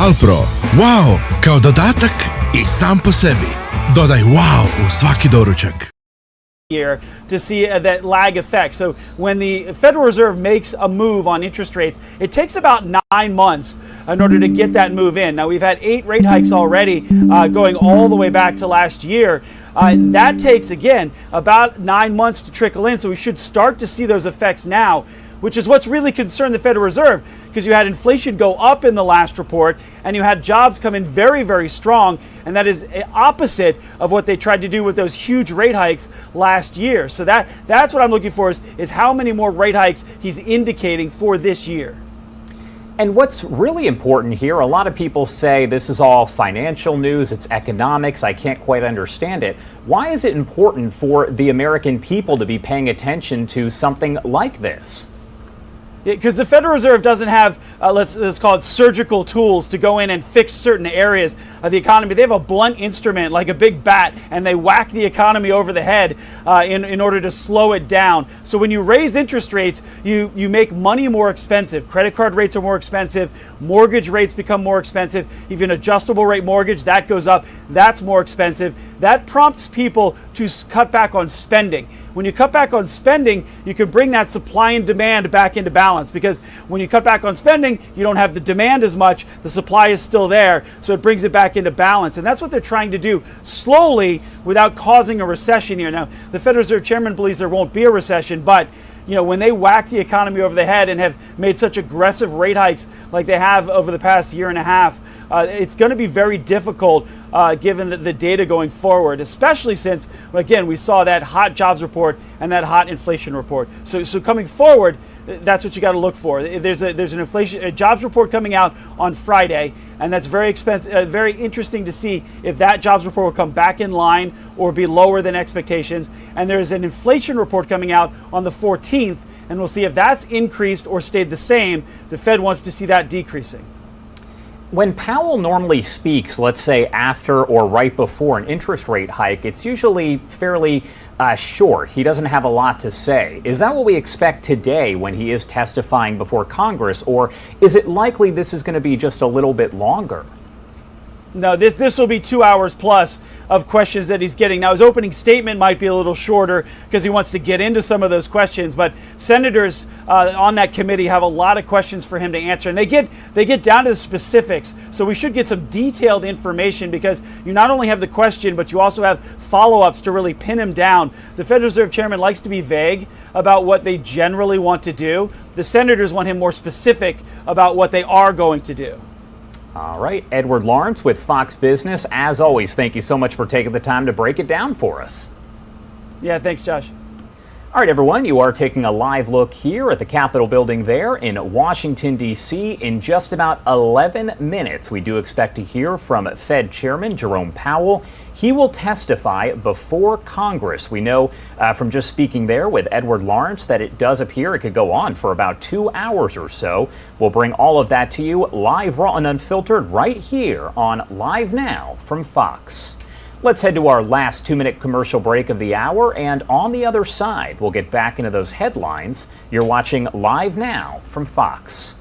Alpro, wow, kao dodatak I sam po sebi. Dodaj wow u svaki doručak. Year to see that lag effect. So when the Federal Reserve makes a move on interest rates, it takes about 9 months in order to get that move in. Now we've had 8 rate hikes already going all the way back to last year. That takes, again, about 9 months to trickle in. So we should start to see those effects now, which is what's really concerned the Federal Reserve, because you had inflation go up in the last report and you had jobs come in very, very strong. And that is opposite of what they tried to do with those huge rate hikes last year. So that's what I'm looking for is how many more rate hikes he's indicating for this year. And what's really important here, a lot of people say this is all financial news, it's economics, I can't quite understand it. Why is it important for the American people to be paying attention to something like this? Because the Federal Reserve doesn't have, let's call it surgical tools to go in and fix certain areas of the economy. They have a blunt instrument like a big bat, and they whack the economy over the head in order to slow it down. So when you raise interest rates, you make money more expensive. Credit card rates are more expensive. Mortgage rates become more expensive. Even adjustable rate mortgage, that goes up. That's more expensive. That prompts people to cut back on spending. When you cut back on spending, you can bring that supply and demand back into balance, because when you cut back on spending, you don't have the demand as much, the supply is still there, so it brings it back into balance. And that's what they're trying to do slowly without causing a recession here. Now, the Federal Reserve Chairman believes there won't be a recession, but when they whack the economy over the head and have made such aggressive rate hikes like they have over the past year and a half, it's going to be very difficult given the data going forward, especially since, again, we saw that hot jobs report and that hot inflation report. So coming forward, that's what you got to look for. There's a jobs report coming out on Friday, and that's very very interesting to see if that jobs report will come back in line or be lower than expectations. And there's an inflation report coming out on the 14th, and we'll see if that's increased or stayed the same. The Fed wants to see that decreasing. When Powell normally speaks, let's say after or right before an interest rate hike, it's usually fairly short. He doesn't have a lot to say. Is that what we expect today when he is testifying before Congress, or is it likely this is going to be just a little bit longer? No, this will be 2 hours plus of questions that he's getting. Now, his opening statement might be a little shorter because he wants to get into some of those questions, but senators on that committee have a lot of questions for him to answer, and they get down to the specifics. So we should get some detailed information, because you not only have the question, but you also have follow-ups to really pin him down. The Federal Reserve Chairman likes to be vague about what they generally want to do. The senators want him more specific about what they are going to do. All right, Edward Lawrence with Fox Business. As always, thank you so much for taking the time to break it down for us. Yeah, thanks, Josh. All right, everyone, you are taking a live look here at the Capitol building there in Washington, D.C. In just about 11 minutes, we do expect to hear from Fed Chairman Jerome Powell. He will testify before Congress. We know from just speaking there with Edward Lawrence that it does appear it could go on for about 2 hours or so. We'll bring all of that to you live, raw, and unfiltered right here on Live Now from Fox. Let's head to our last 2-minute commercial break of the hour, and on the other side, we'll get back into those headlines. You're watching Live Now from Fox.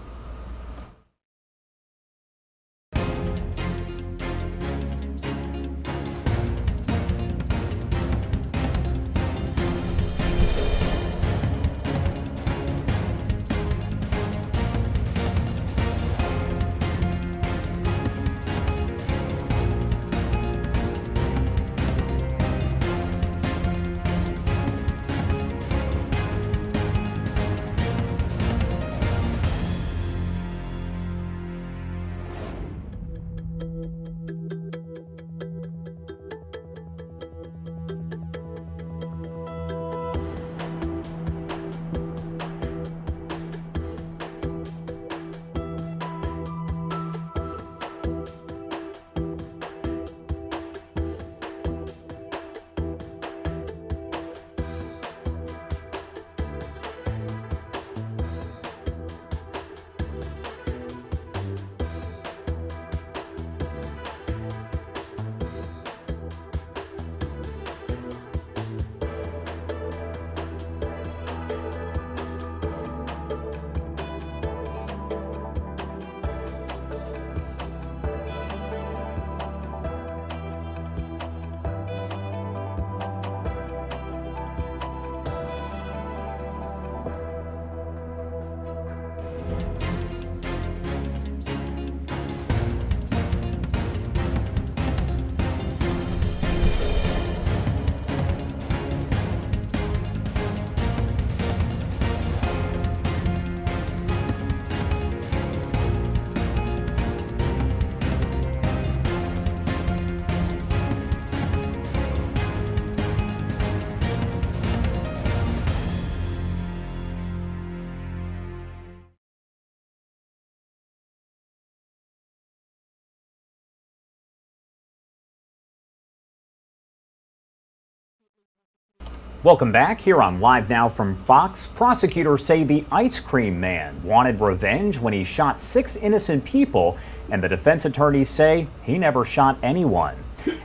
Welcome back. Here on Live Now from Fox. Prosecutors say the ice cream man wanted revenge when he shot 6 innocent people, and the defense attorneys say he never shot anyone.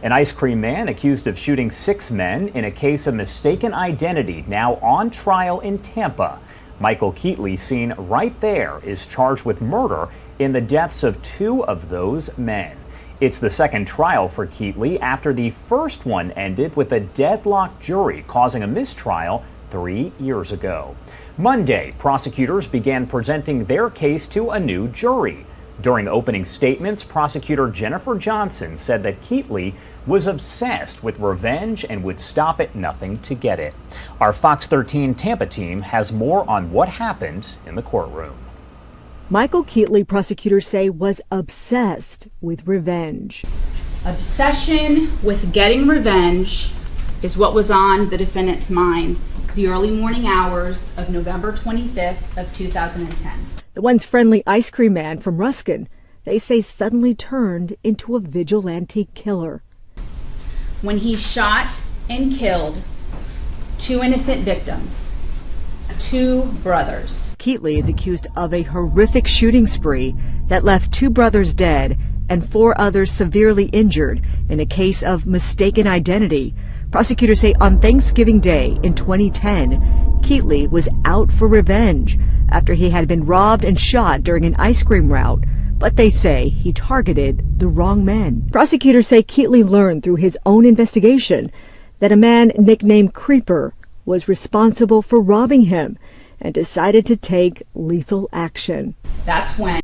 An ice cream man accused of shooting 6 men in a case of mistaken identity now on trial in Tampa. Michael Keatley, seen right there, is charged with murder in the deaths of 2 of those men. It's the second trial for Keatley after the first one ended with a deadlocked jury, causing a mistrial 3 years ago. Monday, prosecutors began presenting their case to a new jury. During the opening statements, prosecutor Jennifer Johnson said that Keatley was obsessed with revenge and would stop at nothing to get it. Our Fox 13 Tampa team has more on what happened in the courtroom. Michael Keatley, prosecutors say, was obsessed with revenge. Obsession with getting revenge is what was on the defendant's mind the early morning hours of November 25th of 2010. The once friendly ice cream man from Ruskin, they say, suddenly turned into a vigilante killer. When he shot and killed 2 innocent victims, 2 brothers. Keatley is accused of a horrific shooting spree that left 2 brothers dead and 4 others severely injured in a case of mistaken identity. Prosecutors say on Thanksgiving Day in 2010, Keatley was out for revenge after he had been robbed and shot during an ice cream route. But they say he targeted the wrong men. Prosecutors say Keatley learned through his own investigation that a man nicknamed Creeper was responsible for robbing him and decided to take lethal action. That's when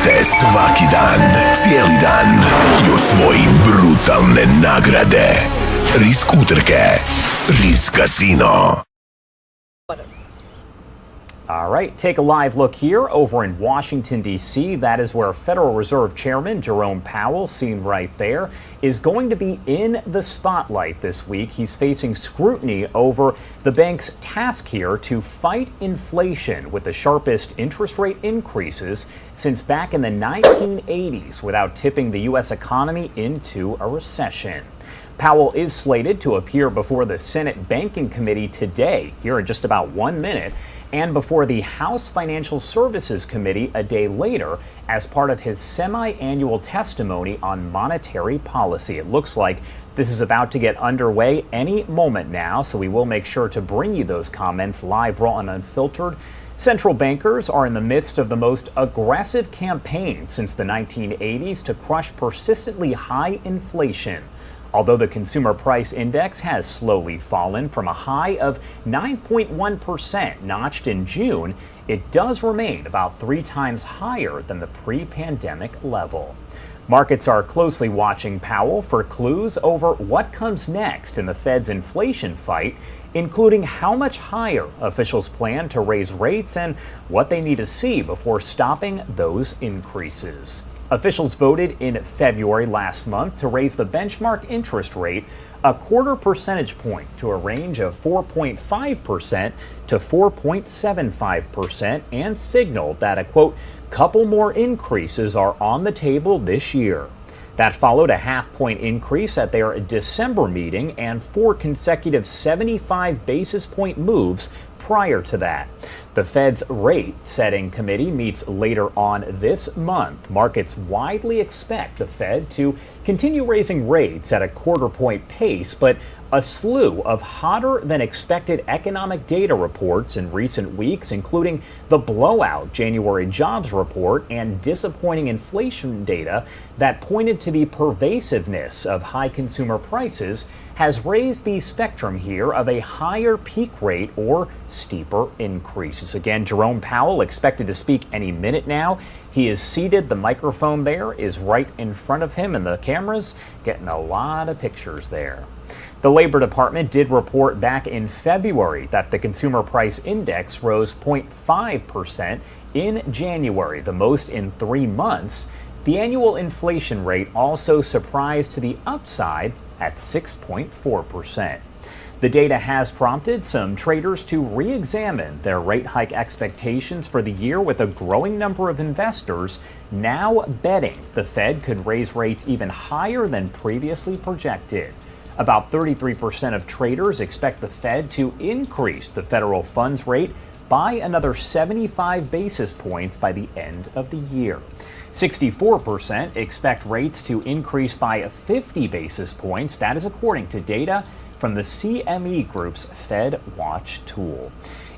se svaki dan, cijeli dan i osvoji brutalne nagrade. Risk utrke. Risk Casino. All right, take a live look here over in Washington, D.C. That is where Federal Reserve Chairman Jerome Powell, seen right there, is going to be in the spotlight this week. He's facing scrutiny over the bank's task here to fight inflation with the sharpest interest rate increases since back in the 1980s without tipping the U.S. economy into a recession. Powell is slated to appear before the Senate Banking Committee today, here in just about 1 minute, and before the House Financial Services Committee a day later as part of his semi-annual testimony on monetary policy. It looks like this is about to get underway any moment now, so we will make sure to bring you those comments live, raw, and unfiltered. Central bankers are in the midst of the most aggressive campaign since the 1980s to crush persistently high inflation. Although the consumer price index has slowly fallen from a high of 9.1% notched in June, it does remain about 3 times higher than the pre-pandemic level. Markets are closely watching Powell for clues over what comes next in the Fed's inflation fight, including how much higher officials plan to raise rates and what they need to see before stopping those increases. Officials voted in February last month to raise the benchmark interest rate a 1/4 percentage point to a range of 4.5% to 4.75% and signaled that a, quote, couple more increases are on the table this year. That followed a 1/2 point increase at their December meeting and 4 consecutive 75 basis point moves prior to that. The Fed's rate-setting committee meets later on this month. Markets widely expect the Fed to continue raising rates at a 1/4 point pace, but a slew of hotter-than-expected economic data reports in recent weeks, including the blowout January jobs report and disappointing inflation data that pointed to the pervasiveness of high consumer prices, has raised the spectrum here of a higher peak rate or steeper increases. Again, Jerome Powell expected to speak any minute now. He is seated. The microphone there is right in front of him, and the camera's getting a lot of pictures there. The Labor Department did report back in February that the Consumer Price Index rose 0.5% in January, the most in 3 months. The annual inflation rate also surprised to the upside at 6.4%. The data has prompted some traders to re-examine their rate hike expectations for the year, with a growing number of investors now betting the Fed could raise rates even higher than previously projected. About 33% of traders expect the Fed to increase the federal funds rate by another 75 basis points by the end of the year. 64% expect rates to increase by 50 basis points. That is according to data from the CME Group's Fed Watch tool.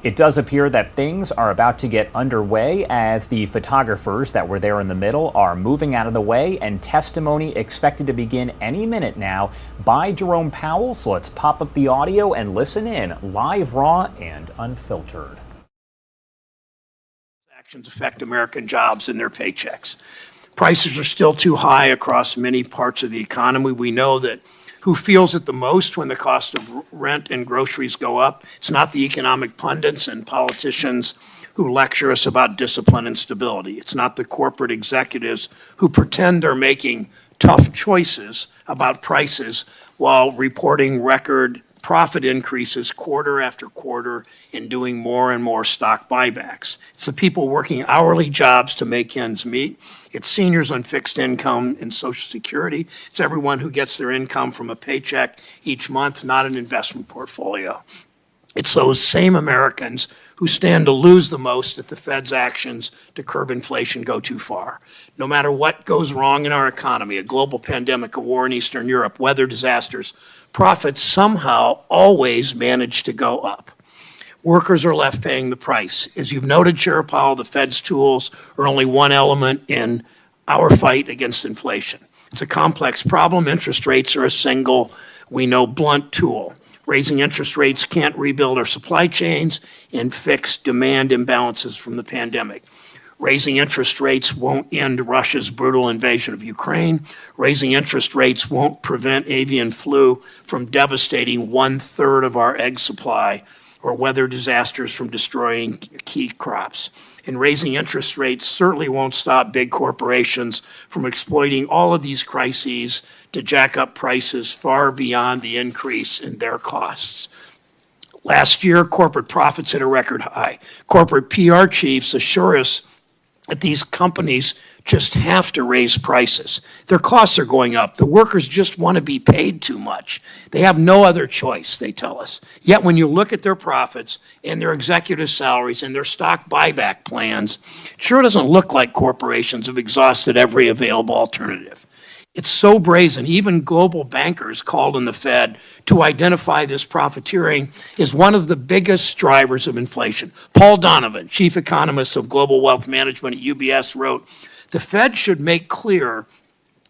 It does appear that things are about to get underway as the photographers that were there in the middle are moving out of the way, and testimony expected to begin any minute now by Jerome Powell. So let's pop up the audio and listen in live, raw, and unfiltered. Actions affect American jobs and their paychecks. Prices are still too high across many parts of the economy. We know that who feels it the most when the cost of rent and groceries go up? It's not the economic pundits and politicians who lecture us about discipline and stability. It's not the corporate executives who pretend they're making tough choices about prices while reporting record profit increases quarter after quarter and doing more and more stock buybacks. It's the people working hourly jobs to make ends meet. It's seniors on fixed income and Social Security. It's everyone who gets their income from a paycheck each month, not an investment portfolio. It's those same Americans who stand to lose the most if the Fed's actions to curb inflation go too far. No matter what goes wrong in our economy, a global pandemic, a war in Eastern Europe, weather disasters, profits somehow always manage to go up. Workers are left paying the price. As you've noted, Chair Powell, the Fed's tools are only one element in our fight against inflation. It's a complex problem. Interest rates are a single, we know, blunt tool. Raising interest rates can't rebuild our supply chains and fix demand imbalances from the pandemic. Raising interest rates won't end Russia's brutal invasion of Ukraine. Raising interest rates won't prevent avian flu from devastating 1/3 of our egg supply or weather disasters from destroying key crops. And raising interest rates certainly won't stop big corporations from exploiting all of these crises to jack up prices far beyond the increase in their costs. Last year, corporate profits hit a record high. Corporate PR chiefs assure us that these companies just have to raise prices. Their costs are going up. The workers just want to be paid too much. They have no other choice, they tell us. Yet when you look at their profits and their executive salaries and their stock buyback plans, it sure doesn't look like corporations have exhausted every available alternative. It's so brazen, even global bankers called on the Fed to identify this profiteering as one of the biggest drivers of inflation. Paul Donovan, chief economist of Global Wealth Management at UBS, wrote, "The Fed should make clear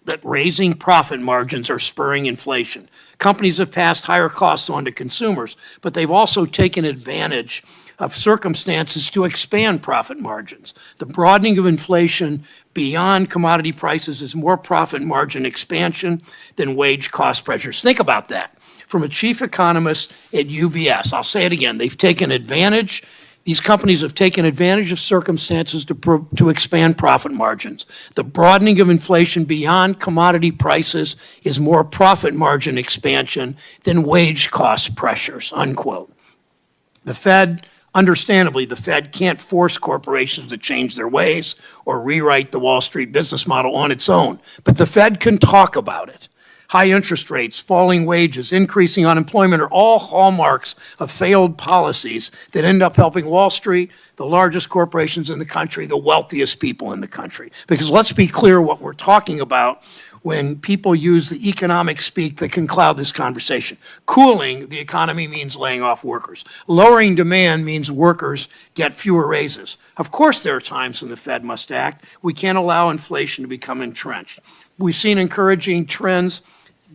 that raising profit margins are spurring inflation. Companies have passed higher costs on to consumers, but they've also taken advantage of circumstances to expand profit margins. The broadening of inflation beyond commodity prices is more profit margin expansion than wage cost pressures." Think about that. From a chief economist at UBS, I'll say it again, they've taken advantage. These companies have taken advantage of circumstances to expand profit margins. The broadening of inflation beyond commodity prices is more profit margin expansion than wage cost pressures, unquote. The Fed, understandably, the Fed can't force corporations to change their ways or rewrite the Wall Street business model on its own, but the Fed can talk about it. High interest rates, falling wages, increasing unemployment are all hallmarks of failed policies that end up helping Wall Street, the largest corporations in the country, the wealthiest people in the country. Because let's be clear what we're talking about when people use the economic speak that can cloud this conversation. Cooling the economy means laying off workers. Lowering demand means workers get fewer raises. Of course, there are times when the Fed must act. We can't allow inflation to become entrenched. We've seen encouraging trends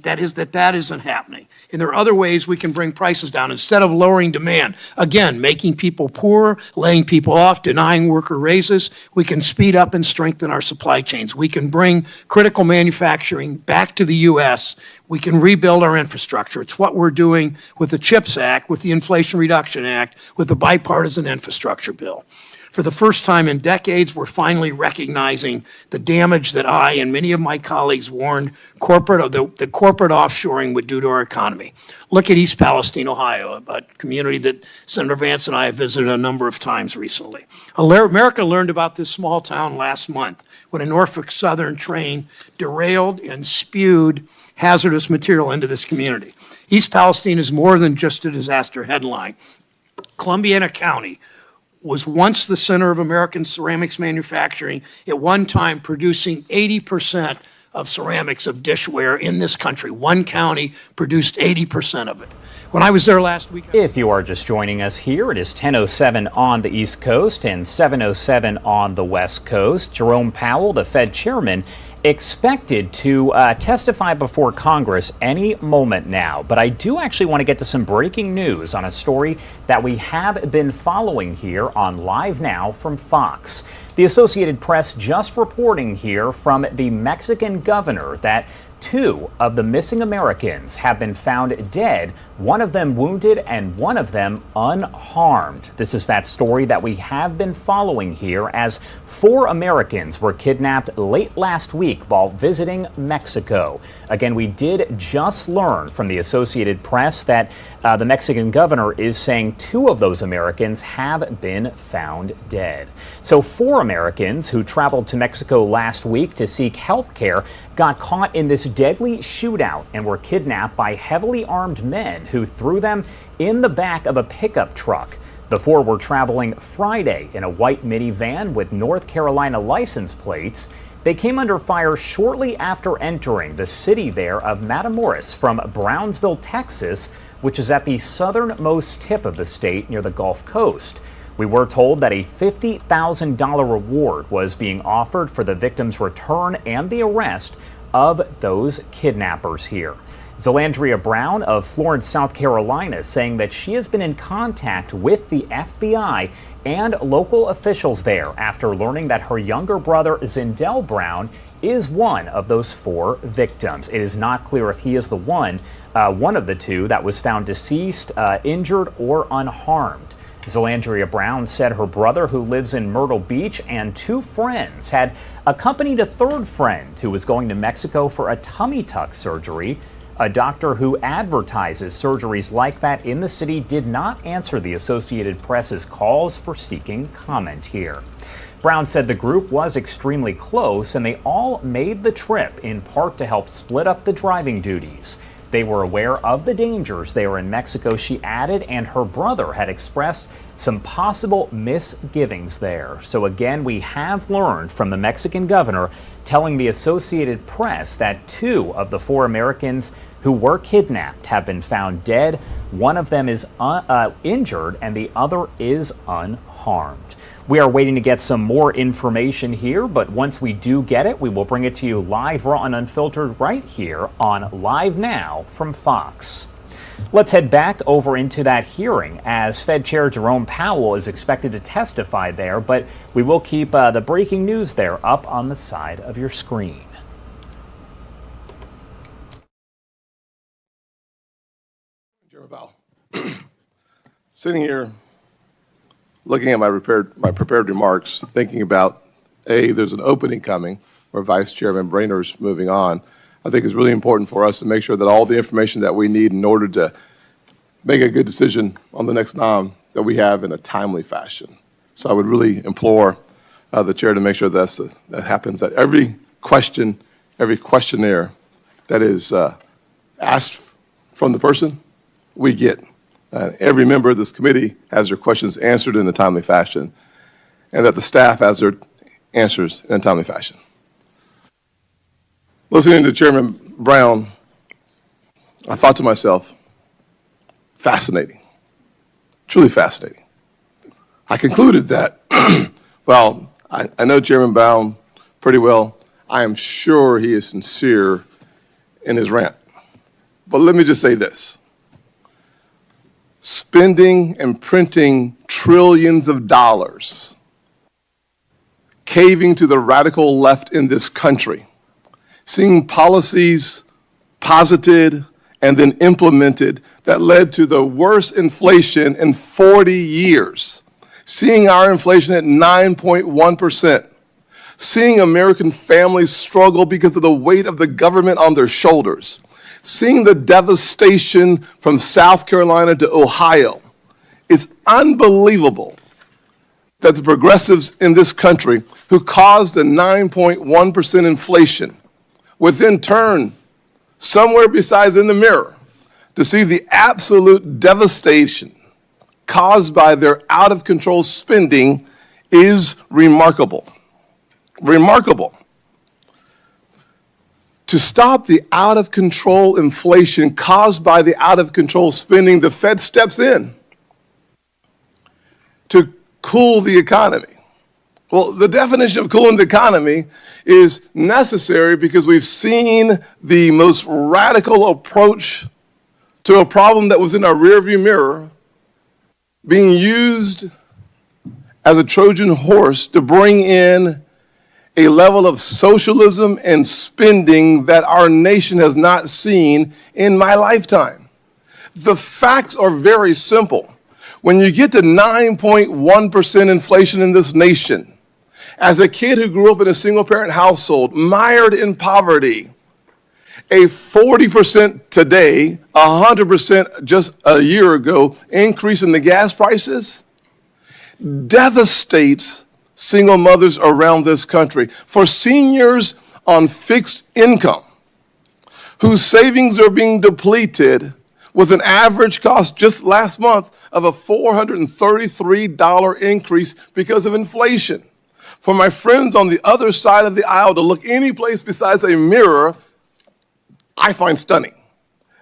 that isn't happening. And there are other ways we can bring prices down instead of lowering demand. Again, making people poor, laying people off, denying worker raises. We can speed up and strengthen our supply chains. We can bring critical manufacturing back to the U.S. We can rebuild our infrastructure. It's what we're doing with the CHIPS Act, with the Inflation Reduction Act, with the bipartisan infrastructure bill. For the first time in decades, we're finally recognizing the damage that I and many of my colleagues warned the corporate offshoring would do to our economy. Look at East Palestine, Ohio, a community that Senator Vance and I have visited a number of times recently. America learned about this small town last month when a Norfolk Southern train derailed and spewed hazardous material into this community. East Palestine is more than just a disaster headline. Columbiana County was once the center of American ceramics manufacturing, at one time producing 80% of ceramics of dishware in this country. One county produced 80% of it. When I was there last week. If you are just joining us here, it is 10:07 on the East Coast and 7:07 on the West Coast. Jerome Powell, the Fed chairman, expected to testify before Congress any moment now. But I do actually want to get to some breaking news on a story that we have been following here on Live Now from Fox. The Associated Press just reporting here from the Mexican governor that 2 of the missing Americans have been found dead, one of them wounded and one of them unharmed. This is that story that we have been following here as 4 Americans were kidnapped late last week while visiting Mexico. Again, we did just learn from the Associated Press that the Mexican governor is saying 2 of those Americans have been found dead. So 4 Americans who traveled to Mexico last week to seek health care got caught in this deadly shootout and were kidnapped by heavily armed men who threw them in the back of a pickup truck. The 4 were traveling Friday in a white minivan with North Carolina license plates. They came under fire shortly after entering the city there of Matamoros from Brownsville, Texas, which is at the southernmost tip of the state near the Gulf Coast. We were told that a $50,000 reward was being offered for the victim's return and the arrest of those kidnappers here. Zelandria Brown of Florence, South Carolina, saying that she has been in contact with the FBI and local officials there after learning that her younger brother, Zindell Brown, is one of those 4 victims. It is not clear if he is the one of the 2 that was found deceased, injured, or unharmed. Zelandria Brown said her brother, who lives in Myrtle Beach, and 2 friends had accompanied a 3rd friend who was going to Mexico for a tummy tuck surgery. A doctor who advertises surgeries like that in the city did not answer the Associated Press's calls for seeking comment here. Brown said the group was extremely close and they all made the trip in part to help split up the driving duties. They were aware of the dangers they were in Mexico, she added, and her brother had expressed some possible misgivings there. So again, we have learned from the Mexican governor telling the Associated Press that 2 of the 4 Americans who were kidnapped have been found dead. One of them is injured and the other is unharmed. We are waiting to get some more information here, but once we do get it, we will bring it to you live, raw, and unfiltered right here on Live Now from Fox. Let's head back over into that hearing as Fed Chair Jerome Powell is expected to testify there, but we will keep the breaking news there up on the side of your screen. Chairman Powell, sitting here looking at my prepared remarks, thinking about, there's an opening coming where Vice Chairman Brainer's moving on. I think it's really important for us to make sure that all the information that we need in order to make a good decision on the next nom that we have in a timely fashion. So I would really implore the chair to make sure that happens, that every question, every questionnaire that is asked from the person, we get. Every member of this committee has their questions answered in a timely fashion, and that the staff has their answers in a timely fashion. Listening to Chairman Brown, I thought to myself, fascinating, truly fascinating. I concluded that, well, I know Chairman Brown pretty well. I am sure he is sincere in his rant. But let me just say this. Spending and printing trillions of dollars, caving to the radical left in this country, seeing policies posited and then implemented that led to the worst inflation in 40 years, seeing our inflation at 9.1%, seeing American families struggle because of the weight of the government on their shoulders, seeing the devastation from South Carolina to Ohio. It's unbelievable that the progressives in this country who caused a 9.1% inflation would then turn somewhere besides in the mirror to see the absolute devastation caused by their out-of-control spending is remarkable. Remarkable. To stop the out-of-control inflation caused by the out-of-control spending, the Fed steps in to cool the economy. Well, the definition of cooling the economy is necessary because we've seen the most radical approach to a problem that was in our rearview mirror being used as a Trojan horse to bring in a level of socialism and spending that our nation has not seen in my lifetime. The facts are very simple. When you get to 9.1% inflation in this nation, as a kid who grew up in a single-parent household, mired in poverty, a 40% today, 100% just a year ago increase in the gas prices devastates single mothers around this country. For seniors on fixed income whose savings are being depleted with an average cost just last month of a $433 increase because of inflation. For my friends on the other side of the aisle to look any place besides a mirror, I find stunning.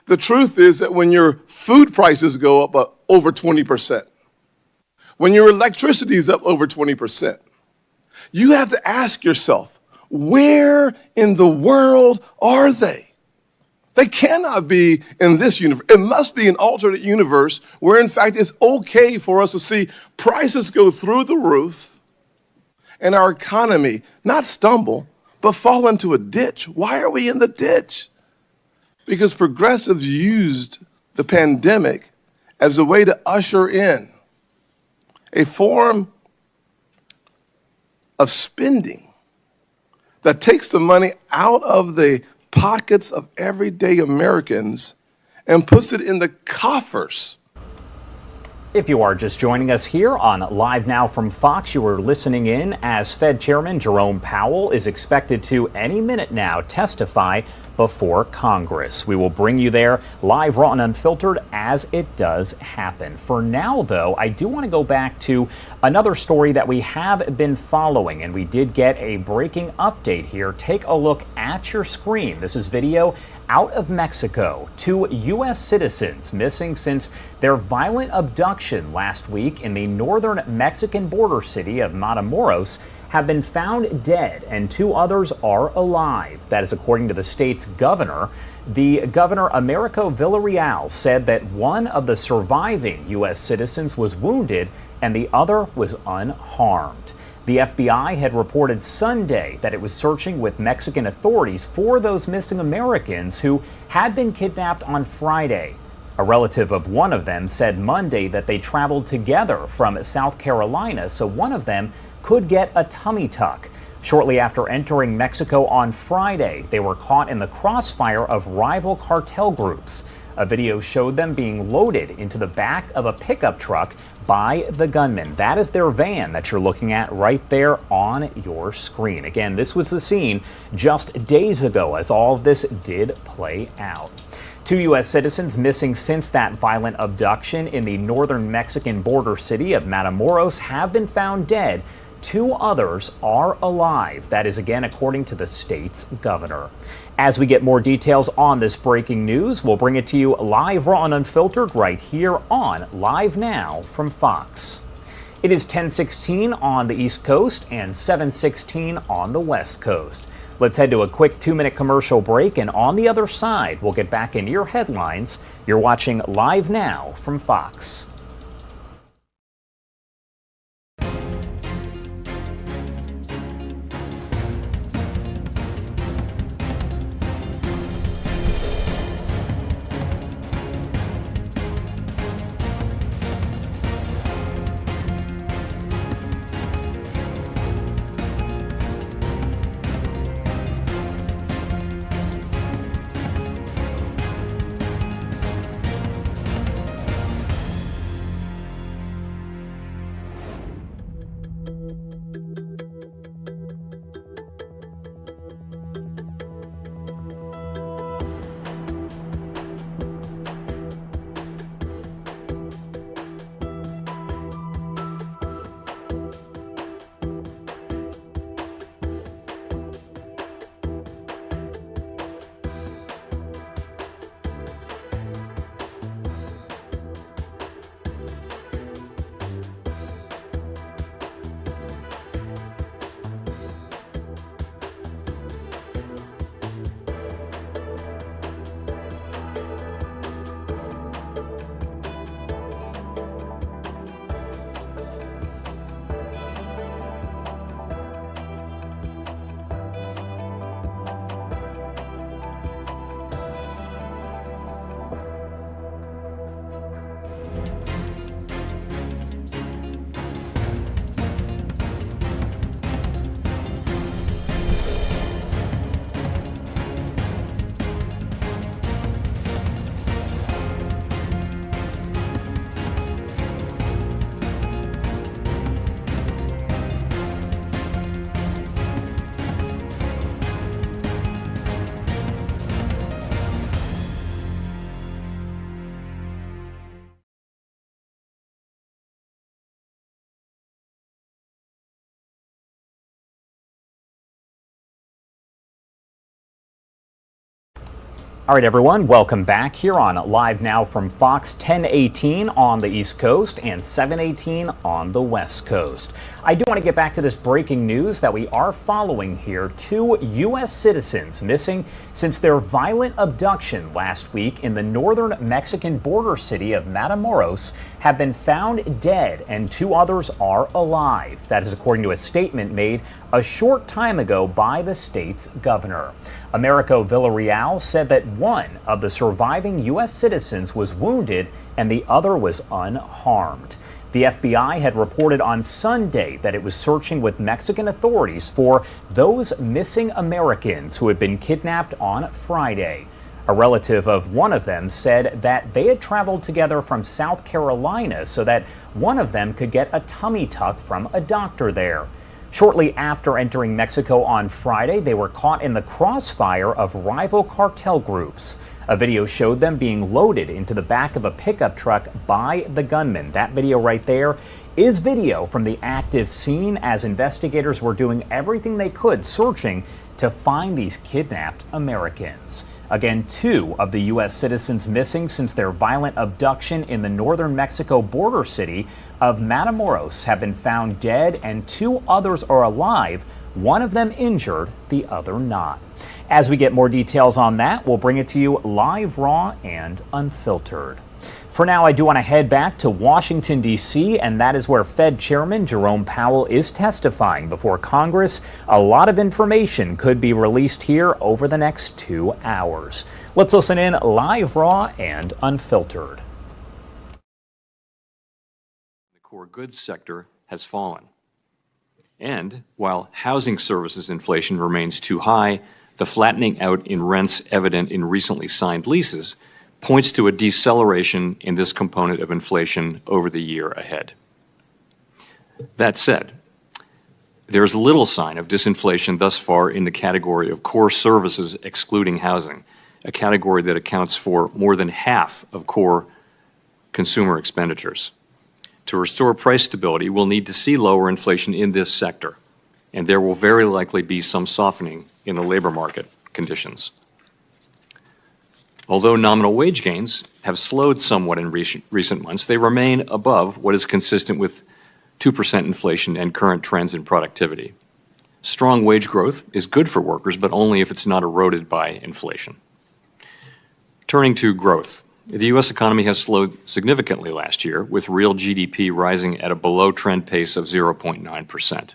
The truth is that when your food prices go up over 20%, when your electricity is up over 20%, you have to ask yourself, where in the world are they? They cannot be in this universe. It must be an alternate universe where, in fact, it's okay for us to see prices go through the roof and our economy not stumble, but fall into a ditch. Why are we in the ditch? Because progressives used the pandemic as a way to usher in a form of spending that takes the money out of the pockets of everyday Americans and puts it in the coffers. If you are just joining us here on Live Now from Fox, you are listening in as Fed Chairman Jerome Powell is expected to any minute now testify before Congress. We will bring you there live, raw, and unfiltered as it does happen. For now, though, I do want to go back to another story that we have been following, and we did get a breaking update here. Take a look at your screen. This is video out of Mexico. 2 U.S. citizens missing since their violent abduction last week in the northern Mexican border city of Matamoros have been found dead, and 2 others are alive. That is according to the state's governor. The governor, Americo Villarreal, said that one of the surviving U.S. citizens was wounded and the other was unharmed. The FBI had reported Sunday that it was searching with Mexican authorities for those missing Americans who had been kidnapped on Friday. A relative of one of them said Monday that they traveled together from South Carolina, so one of them could get a tummy tuck. Shortly after entering Mexico on Friday, they were caught in the crossfire of rival cartel groups. A video showed them being loaded into the back of a pickup truck by the gunman. That is their van that you're looking at right there on your screen. Again, this was the scene just days ago as all of this did play out. 2 U.S. citizens missing since that violent abduction in the northern Mexican border city of Matamoros have been found dead. 2 others are alive. That is again according to the state's governor. As we get more details on this breaking news, we'll bring it to you live, raw, and unfiltered right here on Live Now from Fox. It is 10:16 on the East Coast and 7:16 on the West Coast. Let's head to a quick 2-minute commercial break, and on the other side, we'll get back into your headlines. You're watching Live Now from Fox. All right, everyone, welcome back here on Live Now from Fox, 1018 on the East Coast and 718 on the West Coast. I do want to get back to this breaking news that we are following here. 2 U.S. citizens missing since their violent abduction last week in the northern Mexican border city of Matamoros have been found dead and 2 others are alive. That is according to a statement made a short time ago by the state's governor. Americo Villarreal said that one of the surviving U.S. citizens was wounded and the other was unharmed. The FBI had reported on Sunday that it was searching with Mexican authorities for those missing Americans who had been kidnapped on Friday. A relative of one of them said that they had traveled together from South Carolina so that one of them could get a tummy tuck from a doctor there. Shortly after entering Mexico on Friday, they were caught in the crossfire of rival cartel groups. A video showed them being loaded into the back of a pickup truck by the gunman. That video right there is video from the active scene as investigators were doing everything they could searching to find these kidnapped Americans. Again, 2 of the U.S. citizens missing since their violent abduction in the northern Mexico border city of Matamoros have been found dead and 2 others are alive, one of them injured, the other not. As we get more details on that, we'll bring it to you live, raw, and unfiltered. For now, I do want to head back to Washington, D.C., and that is where Fed Chairman Jerome Powell is testifying before Congress. A lot of information could be released here over the next 2 hours. Let's listen in live, raw, and unfiltered. The core goods sector has fallen. And while housing services inflation remains too high, the flattening out in rents evident in recently signed leases points to a deceleration in this component of inflation over the year ahead. That said, there's little sign of disinflation thus far in the category of core services excluding housing, a category that accounts for more than half of core consumer expenditures. To restore price stability, we'll need to see lower inflation in this sector, and there will very likely be some softening in the labor market conditions. Although nominal wage gains have slowed somewhat in recent months, they remain above what is consistent with 2% inflation and current trends in productivity. Strong wage growth is good for workers, but only if it's not eroded by inflation. Turning to growth, the U.S. economy has slowed significantly last year, with real GDP rising at a below-trend pace of 0.9%.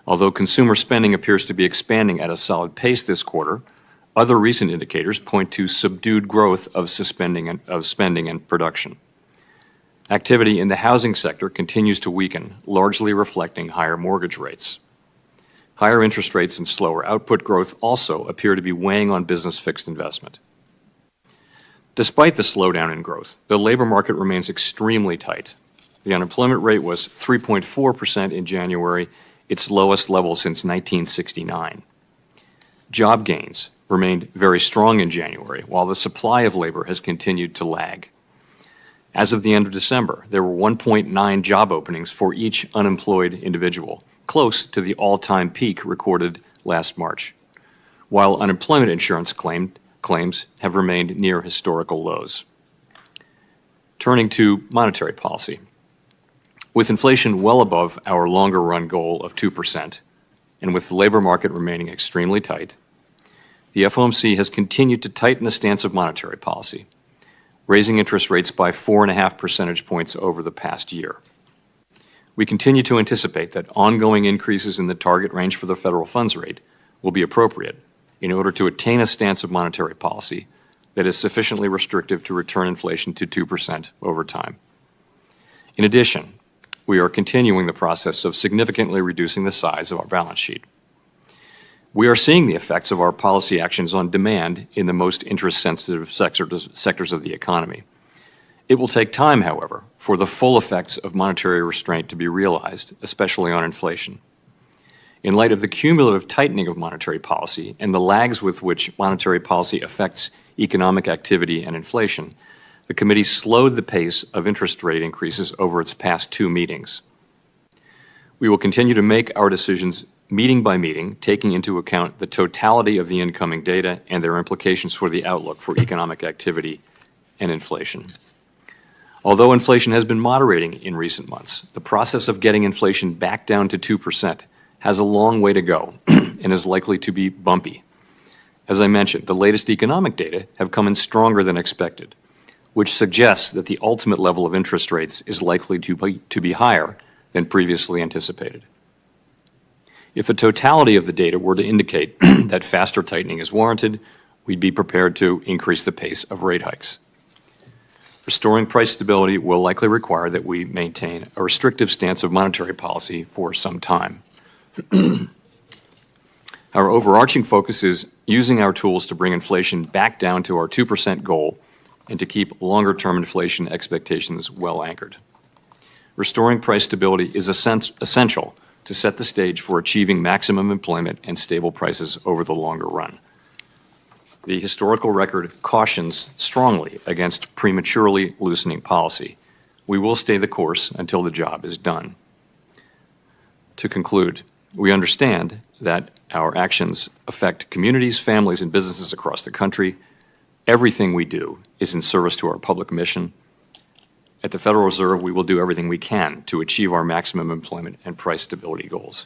Although consumer spending appears to be expanding at a solid pace this quarter, other recent indicators point to subdued growth of spending and production. Activity in the housing sector continues to weaken, largely reflecting higher mortgage rates. Higher interest rates and slower output growth also appear to be weighing on business fixed investment. Despite the slowdown in growth, the labor market remains extremely tight. The unemployment rate was 3.4% in January, its lowest level since 1969. Job gains remained very strong in January, while the supply of labor has continued to lag. As of the end of December, there were 1.9 job openings for each unemployed individual, close to the all-time peak recorded last March, while unemployment insurance claims have remained near historical lows. Turning to monetary policy. With inflation well above our longer-run goal of 2%, and with the labor market remaining extremely tight, the FOMC has continued to tighten the stance of monetary policy, raising interest rates by 4.5 percentage points over the past year. We continue to anticipate that ongoing increases in the target range for the federal funds rate will be appropriate in order to attain a stance of monetary policy that is sufficiently restrictive to return inflation to 2% over time. In addition, we are continuing the process of significantly reducing the size of our balance sheet. We are seeing the effects of our policy actions on demand in the most interest-sensitive sectors of the economy. It will take time, however, for the full effects of monetary restraint to be realized, especially on inflation. In light of the cumulative tightening of monetary policy and the lags with which monetary policy affects economic activity and inflation, the committee slowed the pace of interest rate increases over its past 2 meetings. We will continue to make our decisions meeting by meeting, taking into account the totality of the incoming data and their implications for the outlook for economic activity and inflation. Although inflation has been moderating in recent months, the process of getting inflation back down to 2% has a long way to go and is likely to be bumpy. As I mentioned, the latest economic data have come in stronger than expected, which suggests that the ultimate level of interest rates is likely to be higher than previously anticipated. If the totality of the data were to indicate that faster tightening is warranted, we'd be prepared to increase the pace of rate hikes. Restoring price stability will likely require that we maintain a restrictive stance of monetary policy for some time. Our overarching focus is using our tools to bring inflation back down to our 2% goal and to keep longer-term inflation expectations well anchored. Restoring price stability is essential to set the stage for achieving maximum employment and stable prices over the longer run. The historical record cautions strongly against prematurely loosening policy. We will stay the course until the job is done. To conclude, we understand that our actions affect communities, families, and businesses across the country. Everything we do is in service to our public mission. At the Federal Reserve, we will do everything we can to achieve our maximum employment and price stability goals.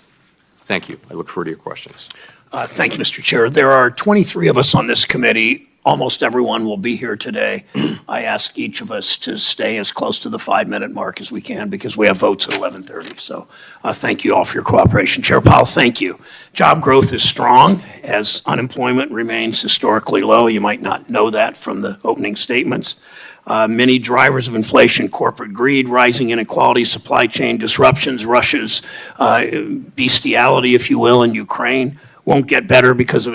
Thank you. I look forward to your questions. Thank you, Mr. Chair. There are 23 of us on this committee. Almost everyone will be here today. I ask each of us to stay as close to the 5-minute mark as we can because we have votes at 11:30. So thank you all for your cooperation. Chair Powell, thank you. Job growth is strong as unemployment remains historically low. You might not know that from the opening statements. Many drivers of inflation, corporate greed, rising inequality, supply chain disruptions, Russia's bestiality, if you will, in Ukraine, won't get better because of